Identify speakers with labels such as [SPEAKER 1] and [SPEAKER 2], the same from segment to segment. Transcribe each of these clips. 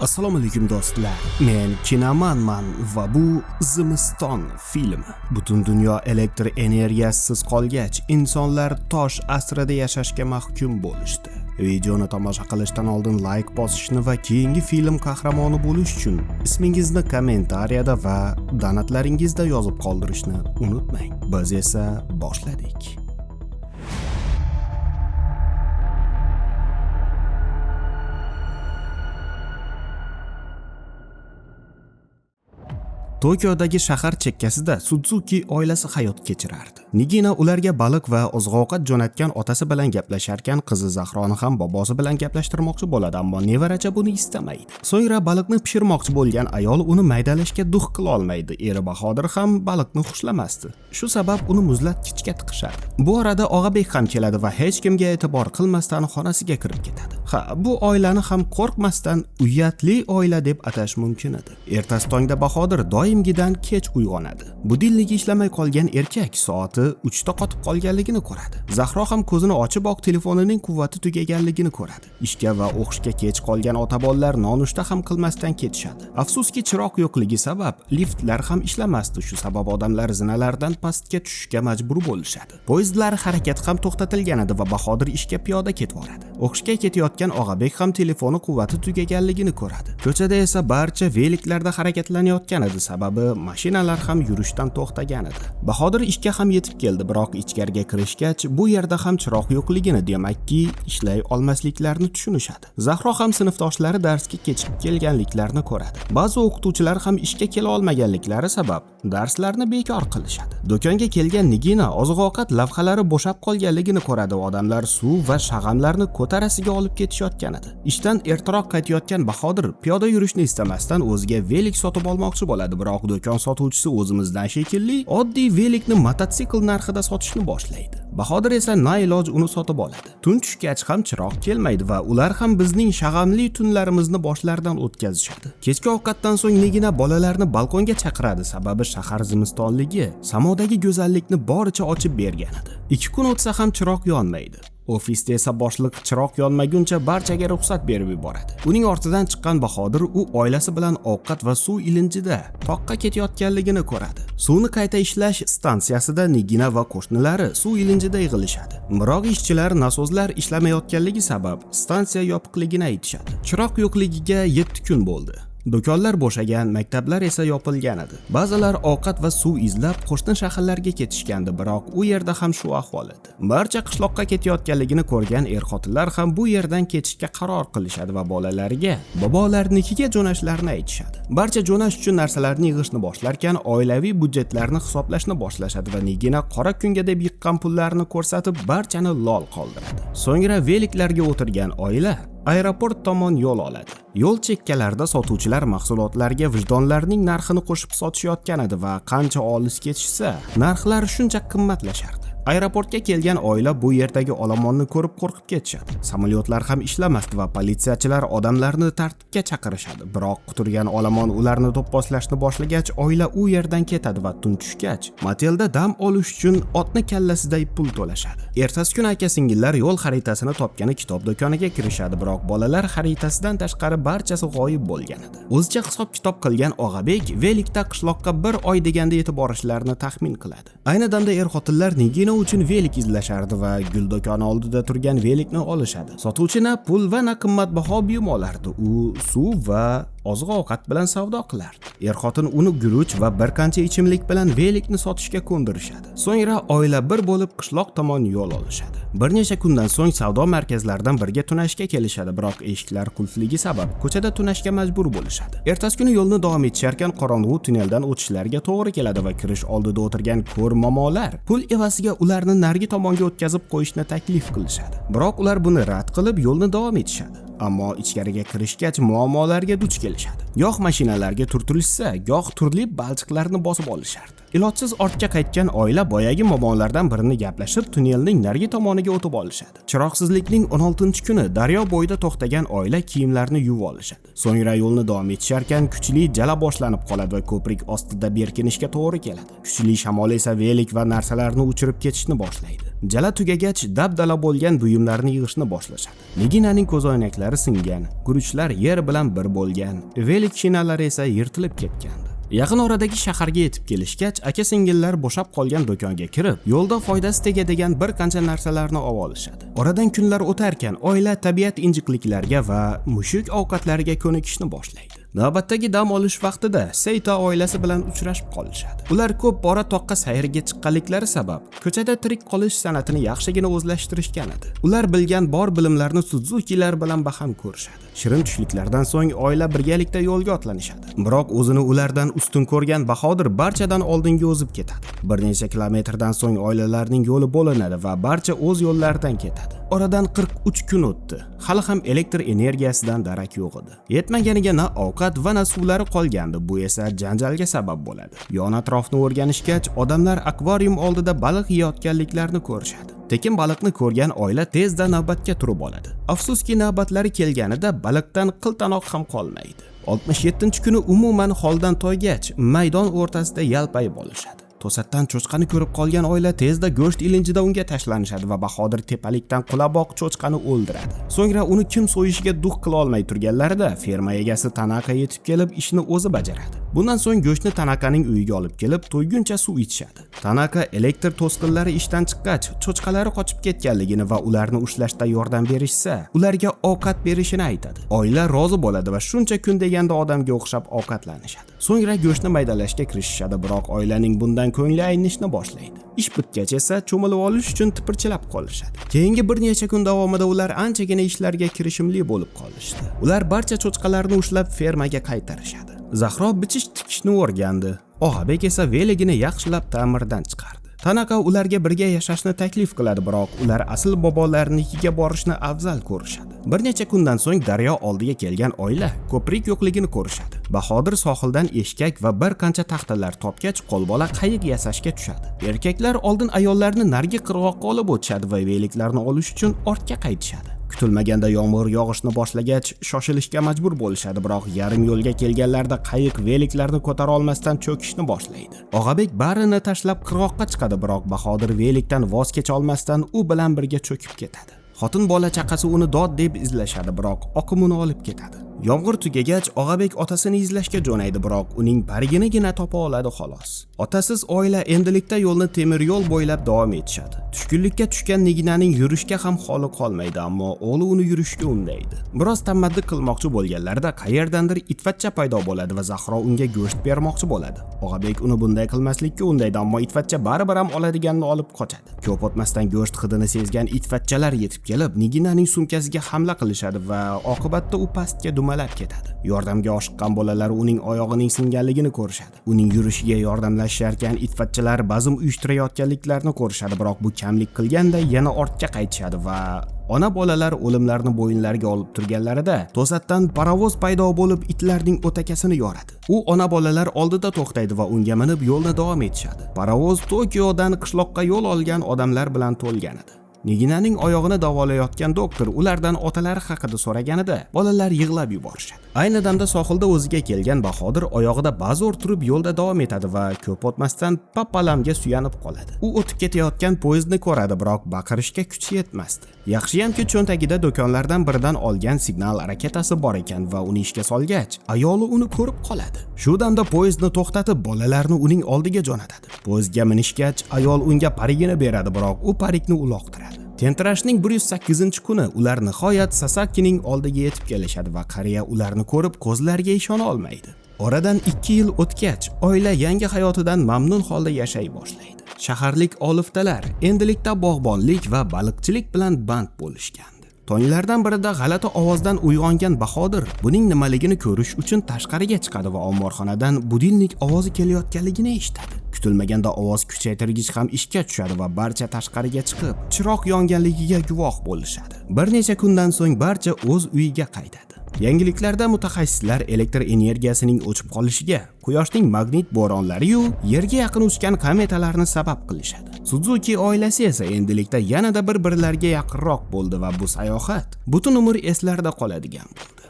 [SPEAKER 1] Assalomu alaykum do'stlar. Men Kinamanman va bu Zimiston filmi. Butun dunyo elektr energiyasiz qolgach, insonlar tosh asrida yashashga mahkum bo'lishdi. Videoni tomosha qilishdan oldin like bosishni va keyingi film qahramoni bo'lish uchun ismingizni kommentariyada va donatlaringizda yozib qoldirishni unutmang. Biz esa boshladik. Tokiodagi shahar chekkasida Suzuki oilasi hayot kechirardi. Nigina ularga baliq va oziq-ovqat jo'natgan otasi bilan gaplasharkan, qizi Zahroni ham bobosi bilan gaplashtirmoqchi bo'ladi, ammo nevaracha buni istamaydi. So'ngra baliqni pishirmoqchi bo'lgan ayol uni maydalashga duh qila olmaydi. Eri Bahodir ham baliqni xushlamasdi. Shu sabab uni muzlatkichga tiqishadi. Bu orada Og'abek ham keladi va hech kimga e'tibor qilmasdan xonasiga kirib ketadi. Bu oilani ham qo'rqmasdan uyatli oila deb atash mumkin edi. Ertasi tongda Bahodir doimgidan kech uyg'onadi. Budilniki ishlamay qolgan erkak soati 3 da qotib qolganligini ko'radi. Zahro ham ko'zini ochib telefonining quvvati tugaganligini ko'radi. Ishga va o'qishga kech qolgan ota-bolalar nonushta ham qilmasdan ketishadi. Afsuski, chiroq yo'qligi sabab liftlar ham ishlamasdi. Shu sabab odamlar zinalardan pastga tushishga majbur bo'lishadi. Poyezdlar harakati ham to'xtatilgan edi va Bahodir ishga piyoda ketvoradi. O'qishga ketayotgan Og'abek ham telefoni quvvati tugaganligini ko'radi. Ko'chada esa barcha veliklarda harakatlanayotgan edi, sababi mashinalar ham yurishdan to'xtagan edi. Bahodir ishga ham yetib keldi, biroq ichkariga kirishgach, bu yerda ham chiroq yo'qligini, demakki, ishlay olmasliklarini tushunishadi. Zahro ham sinfdoshlari darsga kechib kelganliklarini ko'radi. Ba'zi o'qituvchilar ham ishga kela olmaganliklari sabab darslarni bekor qilishadi. Do'konga kelgan Nigina oziq-ovqat lavhalari bo'shab qolganligini ko'radi. Odamlar suv va shag'amlarni ko'tarasiga olib ketishayotgan edi. Ishdan ertaroq qaytayotgan Bahodir piyoda yurishni istamasdan o'ziga velik sotib olmoqchi bo'ladi, biroq do'kon sotuvchisi o'zimizdan shekilli oddiy velikni mototsikl narxida sotishni boshlaydi. Bahodir esa nailoj uni sotib oladi. Tun tushgach ham chiroq kelmaydi va ular ham bizning shag'amli tunlarimizni boshlaridan o'tkazishadi. Kechki ovqatdan so'ng Nigina bolalarni balkonga chaqiradi, sababi shahar zimistonligi samodagi go'zallikni boricha ochib bergan edi. 2 kun o'tsa ham chiroq yonmaydi. Ofisda esa boshliq chiroq yonmaguncha barchaga ruxsat berib yuboradi. Uning ortidan chiqqan Bahodir u oilasi bilan ovqat va suv ilinjida toqqa ketayotganligini ko'radi. Suvni qayta ishlash stansiyasida Nigina va qo'shnilari suv ilinjida yig'ilishadi. Biroq ishchilar nasozlar ishlamayotganligi sabab stansiya yopiqligini aytishadi. Chiroq yo'qligiga 7 kun bo'ldi. Do'konlar bo'shagan, maktablar esa yopilgan edi. Ba'zilar ovqat va suv izlab qo'shni shaharlarga ketishgandi, biroq u yerda ham shu ahvol edi. Barcha qishloqqa ketayotganligini ko'rgan er-xotinlar ham bu yerdan ketishga qaror qilishadi va bolalariga bobolarnikiga jo'nashlarini aytishadi. Barcha jo'nash uchun narsalarni yig'ishni boshlarkan, oilaviy budjetlarni hisoblashni boshlashadi va Nigina qora kunga deb yiqqan pullarni ko'rsatib barchani lol qoldiradi. So'ngra veliklarga o'tirgan oila aeroport tomon yo'l oladi. Yo'l chekkalarida sotuvchilar mahsulotlarga vijdonlarning narxini qo'shib sotishayotgan edi va qancha olis ketishsa, narxlar shuncha qimmatlashardi. Aeroportga kelgan oila bu yerdagi olomonni ko'rib qo'rqib ketishadi. Samolyotlar ham ishlamasdi va politsiyachilar odamlarni tartibga chaqirishadi. Biroq quturgan olomon ularni do'pposlashni boshlagach, oila u yerdan ketadi va tun tushgach, motelda dam olish uchun otni kallasiday pul to'lashadi. Ertasi kun aka-singillar yo'l xaritasini topgani kitob do'koniga kirishadi, biroq bolalar xaritasidan tashqari barchasi g'oyib bo'lgan edi. O'zicha hisob-kitob qilgan Og'abek velikda qishloqqa 1 oy deganda yetib borishlarini taxmin qiladi. Ayni damda er-xotinlar Nigina uchun velik izlashardi va gul do'koni oldida turgan velikni olishadi. Sotuvchi na pul va na qimmatbaho buyum olardi. U suv va oziq-ovqat bilan savdo qilardi. Er-xotin uni guruch va bir qancha ichimlik bilan velikni sotishga ko'ndirishadi. So'ngra oila bir bo'lib qishloq tomon yo'l olishadi. Bir necha kundan so'ng savdo markazlaridan biriga tunashga kelishadi, biroq eshiklar qulfligi sabab ko'chada tunashga majbur bo'lishadi. Ertasi kuni yo'lni davom etisharkan qorong'u tunneldan o'tishlariga to'g'ri keladi va kirish oldida o'tirgan ko'r momolar pul evaziga ularni narigi tomonga o'tkazib qo'yishni taklif qilishadi. Biroq ular buni rad qilib yo'lni davom etishadi. Ammo ichkariga kirishgach muammolarga duch kelishadi. Goh mashinalarga turtilishsa, goh turli balchiqlarni bosib olishardi. Ilojsiz ortga qaytgan oila boyagi momonlardan birini gaplashib tunnelning narigi tomoniga o'tib olishadi. Chiroqsizlikning 16-kuni daryo bo'yida to'xtagan oila kiyimlarini yuvib olishadi. So'ngra yo'lni davom etisharkan kuchli jala boshlanib qoladi va ko'prik ostida berkinishga to'g'ri keladi. Kuchli shamol esa velik va narsalarni uchirib ketishni boshlaydi. Jala tugagach dabdala bo'lgan buyumlarni yig'ishni boshlashadi. Niginaning ko'zoynaklari singan, guruchlar yer bilan bir bo'lgan, velik shinalari esa yirtilib ketgandi. Yaqin oradagi shaharga yetib kelishgach, aka-singillar bo'shab qolgan do'konga kirib, yo'lda foydasi tegadigan bir qancha narsalarni olishadi. Oradan kunlar o'tarkan, oila tabiat injiqliklariga va mushuk ovqatlariga ko'nikishni boshlaydi. Navbatdagi dam olish vaqtida Seyto oilasi bilan uchrashib qolishadi. Ular ko'p bora toqqa sayrga chiqqanliklari sabab ko'chada tirik qolish san'atini yaxshigina o'zlashtirishgan edi. Ular bilgan bor bilimlarni Suzukilar bilan baham ko'rishadi. Shirin tushliklardan so'ng oila birgalikda yo'lga otlanishadi. Biroq o'zini ulardan ustun ko'rgan Bahodir barchadan oldinga o'zib ketadi. Bir necha kilometrdan so'ng oilalarning yo'li bo'linadi va barcha o'z yo'llaridan ketadi. Oradan 43 kun o'tdi. Hali ham elektr energiyasidan darak yo'q edi. Yetmaganiga na ovqat va na suvlari qolgandi. Bu esa janjalga sabab bo'ladi. Yon atrofni o'rganishgach, odamlar akvarium oldida baliq yeyotganliklarini ko'rishadi. Tekin baliqni ko'rgan oila tezda navbatga turib oladi. Afsuski navbatlari kelganida baliqdan qiltanoq ham qolmaydi. 67-kuni umuman holdan toygach, maydon o'rtasida yalpayib olishadi. To'satdan cho'chqani ko'rib qolgan oila tezda go'sht ilinjida unga tashlanishadi va Bahodir tepalikdan qulaboq cho'chqani o'ldiradi. So'ngra uni kim so'yishiga duh qila olmay turganlarida ferma egasi Tanaka yetib kelib ishni o'zi bajaradi. Bundan so'ng go'shtni Tanakaning uyiga olib kelib, to'yguncha suv ichishadi. Tanaka elektr to'sqinlari ishdan chiqqach, cho'chqalari qochib ketganligini va ularni ushlashda yordam berishsa, ularga ovqat berishini aytadi. Oila rozi bo'ladi va shuncha kun deganda odamga o'xshab ovqatlanishadi. So'ngra go'shtni maydalashga kirishishadi, biroq oilaning bundan ko'ngli aynishni boshlaydi. Ish bitgach esa cho'milib olish uchun tipirchilab qolishadi. Keyingi bir necha kun davomida ular anchagina ishlarga kirishimli bo'lib qolishdi. Ular barcha cho'chqalarni ushlab fermaga qaytarishadi. Zahro bichish tikishni o'rgandi. Og'abek esa veligini yaxshilab ta'mirdan chiqardi. Tanaka ularga birga yashashni taklif qiladi, biroq ular asl bobolarinikiga borishni afzal ko'rishadi. Bir necha kundan so'ng daryo oldiga kelgan oila ko'prik yo'qligini ko'rishadi. Bahodir sohildan eshkak va bir qancha taxtalar topgach, qo'lbola qayiq yasashga tushadi. Erkaklar oldin ayollarni nargi qirg'oqqa olib o'tishadi va veliklarni olish uchun ortga qaytishadi. Kutilmaganda yomg'ir yog'ishni boshlagach, shoshilishga majbur bo'lishadi, biroq yarim yo'lga kelganlarida qayiq veliklarni ko'tara olmasdan cho'kishni boshlaydi. Og'abek barini tashlab qirg'oqqa chiqadi, biroq Bahodir velikdan voz kecha olmasdan u bilan birga cho'kib ketadi. Xotin bola chaqasi uni dod deb izlashadi, biroq oqim uni olib ketadi. Yomg'ir tugagach, Og'abek otasini izlashga jo'naydi, biroq uning bariginigina topa oladi xolos. Otasiz oila endilikda yo'lni temir yo'l bo'ylab davom etishadi. Tushkunlikka tushgan Niginaning yurishga ham holi qolmaydi, ammo o'g'li uni yurishga undaydi. Biroz tamaddi qilmoqchi bo'lganlarida qayerdandir itvatcha paydo bo'ladi va Zahro unga go'sht bermoqchi bo'ladi. Og'abek uni bunday qilmaslikka undaydi, ammo itvatcha baribir ham oladiganini olib qochadi. Ko'p o'tmasdan go'sht hidini sezgan itvatchalar yetib kelib, Niginaning sumkasiga hamla qilishadi va oqibatda u pastga dumalab ketadi. Yordamga oshiqqan bolalar uning oyog'ining singanligini ko'rishadi. Uning yurishiga yordamlasharkan itfatchalar bazm uyushtirayotganliklarini ko'rishadi, biroq bu kamlik qilganda yana ortga qaytishadi va ona bolalar o'limlarni bo'yinlariga olib turganlarida to'satdan parovoz paydo bo'lib itlarning o'takasini yoradi. U ona bolalar oldida to'xtaydi va unga minib yo'lni davom etishadi. Parovoz Tokiodan qishloqqa yo'l olgan odamlar bilan to'lgan edi. Niginaning oyog'ini davolayotgan doktor ulardan otalari haqida so'raganida bolalar yig'lab yuborishadi. Ayni damda sohilda o'ziga kelgan Bahodir oyog'ida bazo'r turib yo'lda davom etadi va ko'p o'tmasdan papalamga suyanib qoladi. U o'tib ketayotgan poyezdni ko'radi, biroq baqirishga kuchi yetmasdi. Yaxshiyamki cho'ntagida do'konlardan biridan olgan signal raketasi bor ekan va uni ishga solgach, ayoli uni ko'rib qoladi. Shu damda poyezdni to'xtatib, bolalarni uning oldiga jo'natadi. Poyezdga minishgach, ayol unga parigini beradi, biroq u parikni uloqtiradi. Tentirashning 108-kuni ular nihoyat Sasakining oldiga yetib kelishadi va qariya ularni ko'rib ko'zlariga ishona olmaydi. Oradan 2 yil o'tgach, oila yangi hayotidan mamnun holda yashay boshlaydi. Shaharlik oliftalar endilikda bog'bonlik va baliqchilik bilan band bo'lishgandi. Tonglardan birida g'alati ovozdan uyg'ongan Bahodir buning nimaligini ko'rish uchun tashqariga chiqadi va omborxonadan budilnik ovozi kelayotganligini eshitadi. Kutilmaganda ovoz kuchaytirgich ham ishga tushadi va barcha tashqariga chiqib, chiroq yonganligiga guvoh bo'lishadi. Bir necha kundan so'ng barcha o'z uyiga qaytadi. Yangiliklarda mutaxassislar elektr energiyasining o'chib qolishiga Quyoshning magnit bo'ronlari-yu Yerga yaqin uchgan kometalarni sabab qilishadi. Suzuki oilasi esa endilikda yanada bir-birlariga yaqinroq bo'ldi va bu sayohat butun umr eslarda qoladigan bo'ldi.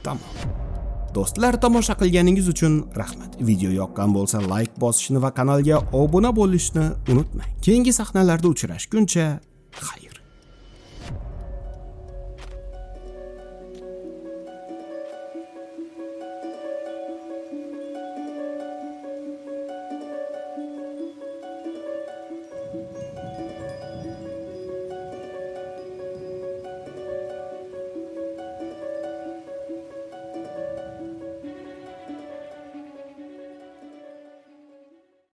[SPEAKER 1] Tamom. Do'stlar, tomosha qilganingiz uchun rahmat. Video yoqqan bo'lsa like bosishni va kanalga obuna bo'lishni unutmang. Keyingi sahnalarda uchrashguncha xayr.